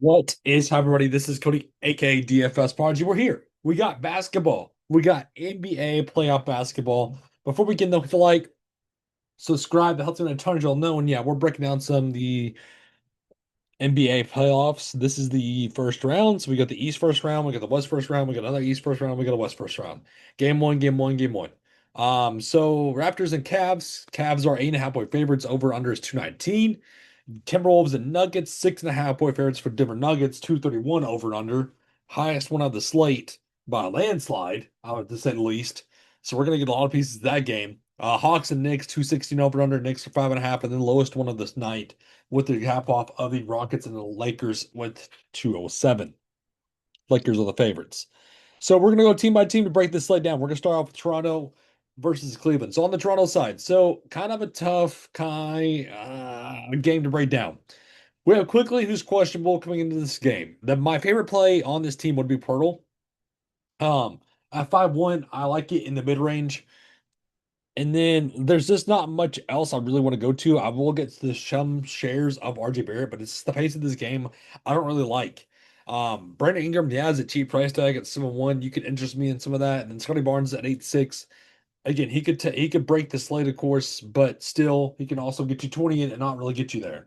What is up, everybody? This is Cody, aka DFS Prodigy. We're here. We got basketball. We got NBA playoff basketball. Before we get into the subscribe. That helps me a ton of y'all know. And yeah, we're breaking down some of the NBA playoffs. This is the first round. So we got the East first round, we got the West first round, we got another East first round, we got a West first round. Game one, game one, game one. So Raptors and Cavs. Cavs are 8.5 point favorites. Over under is 219. Timberwolves and Nuggets, 6.5 point favorites for Denver Nuggets, 231 over and under. Highest one of the slate by a landslide, I would to say the least. So we're gonna get a lot of pieces of that game. Hawks and Knicks, 216 over and under, Knicks for 5.5, and then lowest one of this night with the half off of the Rockets and the Lakers with 207. Lakers are the favorites. So we're gonna go team by team to break this slate down. We're gonna start off with Toronto versus Cleveland. So on the Toronto side, so kind of a tough game to break down. We have quickly who's questionable coming into this game. My favorite play on this team would be Pirtle. Um, at 5'1", I like it in the mid range. And then there's just not much else I really want to go to. I will get to some shares of RJ Barrett, but it's the pace of this game I don't really like. Brandon Ingram, yeah, is a cheap price tag at 7-1. You could interest me in some of that. And then Scotty Barnes at 8-6. Again, he could break the slate, of course, but still he can also get you 20 in and not really get you there.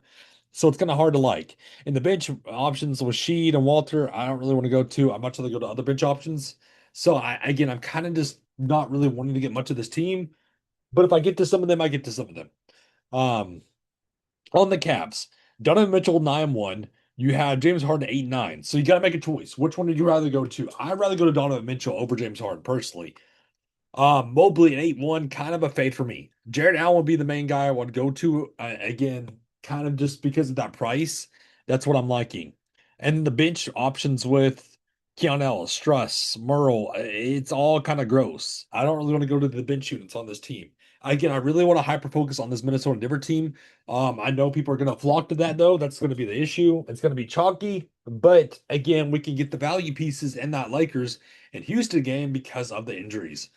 So it's kind of hard to like. In the bench options with Sheed and Walter, I don't really want to go to. I'd much rather go to other bench options. So I'm kind of just not really wanting to get much of this team. But if I get to some of them, I get to some of them. Um, on the Cavs, Donovan Mitchell 9-1. You have James Harden 8-9. So you got to make a choice. Which one would you rather go to? I'd rather go to Donovan Mitchell over James Harden personally. Mobley at 8-1, kind of a fade for me. Jared Allen would be the main guy I would go to. Again, kind of just because of that price. That's what I'm liking. And the bench options with Keanu, Struss, Merle, it's all kind of gross. I don't really want to go to the bench units on this team. Again, I really want to hyper focus on this Minnesota Denver team. I know people are going to flock to that though. That's going to be the issue. It's going to be chalky, but again, we can get the value pieces in that Lakers and Houston game because of the injuries.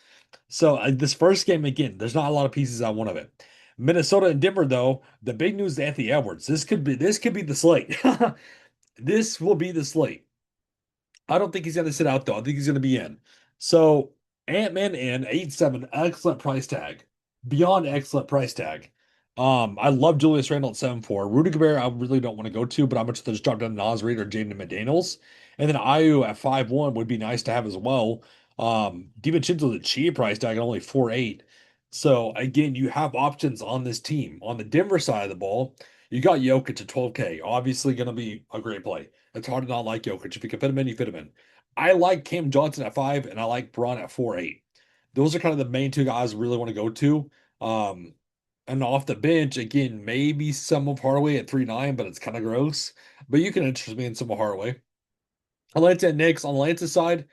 So this first game again, there's not a lot of pieces I want of it. Minnesota and Denver, though, the big news is Anthony Edwards. This could be the slate. This will be the slate. I don't think he's going to sit out though. I think he's going to be in. So Ant-Man in 8-7, excellent price tag, beyond excellent price tag. I love Julius Randle at 7-4. Rudy Gobert, I really don't want to go to, but I'm much just drop down to Nas Reed or Jaden McDaniels. And then Ayu at 5-1 would be nice to have as well. DiVincenzo's a cheap price tag at only 4-8. So again, you have options on this team. On the Denver side of the ball, you got Jokic at 12K. Obviously going to be a great play. It's hard to not like Jokic. If you can fit him in, you fit him in. I like Cam Johnson at 5, and I like Braun at 4-8. Those are kind of the main two guys I really want to go to. Um, and off the bench, again, maybe some of Hardaway at 3-9, but it's kind of gross. But you can interest me in some of Hardaway. Atlanta and Knicks on the Atlanta side,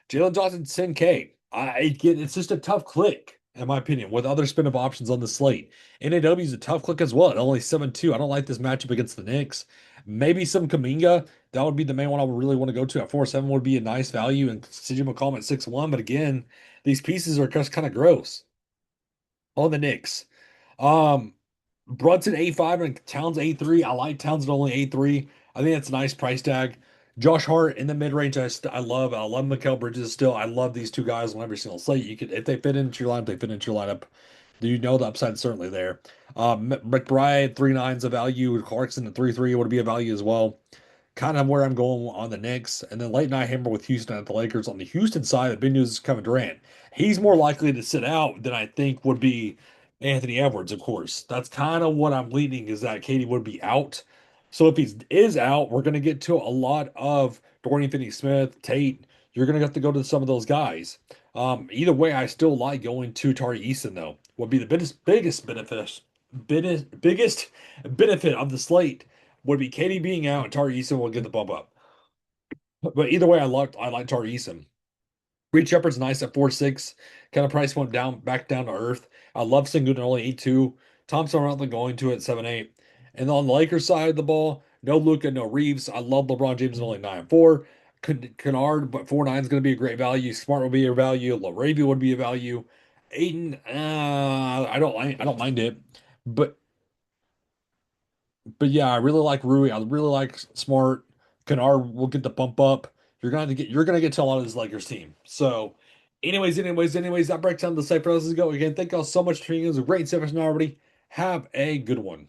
Jalen Johnson 10K. It's just a tough click, in my opinion, with other spin-up options on the slate. NAW is a tough click as well at only 7-2. I don't like this matchup against the Knicks. Maybe some Kaminga. That would be the main one I would really want to go to at 4-7 would be a nice value. And CJ McCollum at 6-1. But again, these pieces are just kind of gross on the Knicks. Um, Brunson 8-5 and Towns 8-3. I like Towns at only 8-3. I think that's a nice price tag. Josh Hart in the mid range, I love. I love Mikal Bridges still. I love these two guys on every single slate. You could if they fit into your lineup, they fit into your lineup. You know the upside's certainly there. McBride 3-9's a value. Clarkson at 3-3 would be a value as well. Kind of where I'm going on the Knicks, and then late night hammer with Houston at the Lakers. On the Houston side, the big news is Kevin Durant. He's more likely to sit out than I think would be Anthony Edwards, of course. That's kind of what I'm leaning is that Katie would be out. So if he is out, we're going to get to a lot of Dorian Finney-Smith, Tate. You're going to have to go to some of those guys. Either way, I still like going to Tari Eason though. Would be the biggest benefit of the slate would be Katie being out and Tari Eason will get the bump up. But either way, I like Tari Eason. Reed Shepard's nice at 4-6. Kind of price went down back down to earth. I love Sengun at only 8-2. Thompson Routley going to it 7-8. And on the Lakers side of the ball, no Luca, no Reeves. I love LeBron James at only 9-4. Kennard, but 4-9 is going to be a great value. Smart will be a value. Laravia would be a value. Aiden, I don't mind it. But yeah, I really like Rui. I really like Smart. Kennard will get the bump up. You're gonna get to a lot of this Lakers team. So, anyways, that breaks down the site for us to go again. Thank y'all so much for tuning in. It was a great service already. Have a good one.